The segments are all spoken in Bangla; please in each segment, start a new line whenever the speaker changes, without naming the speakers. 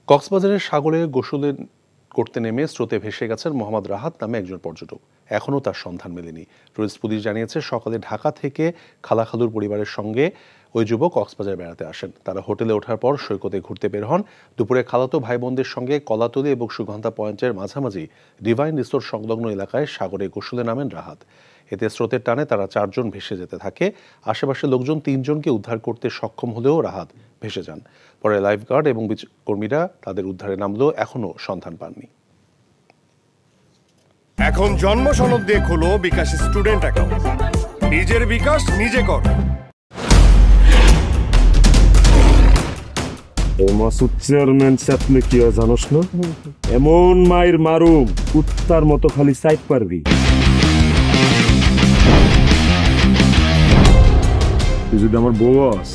কক্সবাজারের সাগরে গোসল করতে নেমে স্রোতে ভেসে গেছেন মোহাম্মদ রাহাত নামে একজন পর্যটক। এখনও তার সন্ধান মেলেনি। টুরিস্ট পুলিশ জানিয়েছে, সকালে ঢাকা থেকে খালাখালুর পরিবারের সঙ্গে ওই যুবক কক্সবাজার বেড়াতে আসেন। তারা হোটেলে ওঠার পর সৈকতে ঘুরতে বের হন। দুপুরে খালাতো ভাই বোনদের সঙ্গে কলাতলি এবং সুগন্ধা পয়েন্টের মাঝামাঝি ডিভাইন রিসোর্ট সংলগ্ন এলাকায় সাগরে গোসলে নামেন রাহাত। এতে স্রোতের টানে তারা 4 জন ভেসে যেতে থাকে। আশেপাশের লোকজন 3 জনকে উদ্ধার করতে সক্ষম হলেও রাহাত ভেসে যান। পরে লাইফগার্ড এবং বিচ কর্মীরা তাদের উদ্ধারে নামলেও এখনও সন্ধান পাননি।
এখন জন্ম সনদ দিয়ে খোলো বিকাশ স্টুডেন্ট অ্যাকাউন্ট। নিজের বিকাশ নিজে কর।
মাসুদ চেয়ারম্যান চাপলে কি জানোস না? এমন মায়ের মারুম কুত্তার মতো খালি সাইড পারবি। তুই যদি আমার বউ আস,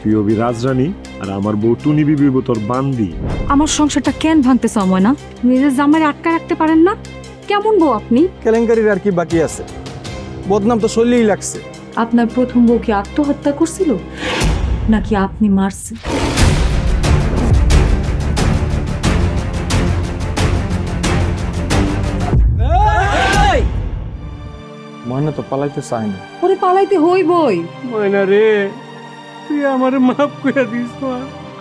তুই হবি রাজরানী আর আমার বউ টুনি বিবি তোর বান্দি।
আমার সংসারটা কেন ভাঙতে সময় না? নিজের জামাই আটকা রাখতে পারেন না? কেমন বউ আপনি?
কেলেঙ্কারির আর কি বাকি আছে? বদনাম তো শৈলেই লাগছে।
আপনার প্রথম বউ কি আত্মহত্যা করছিল নাকি আপনি মারছেন?
ময়না তো পালাইতে চায় না।
ওরে পালাইতে হইবই।
ময়না রে, তুই আমারে মাফ করে দিস।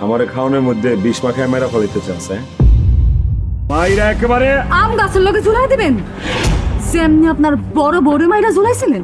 আমারে খাওয়ানোর মধ্যে 20 মাখায় মেরা ফলাইতে চাচ্ছে। মাইরা একেবারে
আম গাছের লগে ঝুলাই দিবেন, যেমনি আপনার বড় বড় মাইরা ঝুলাইছিলেন।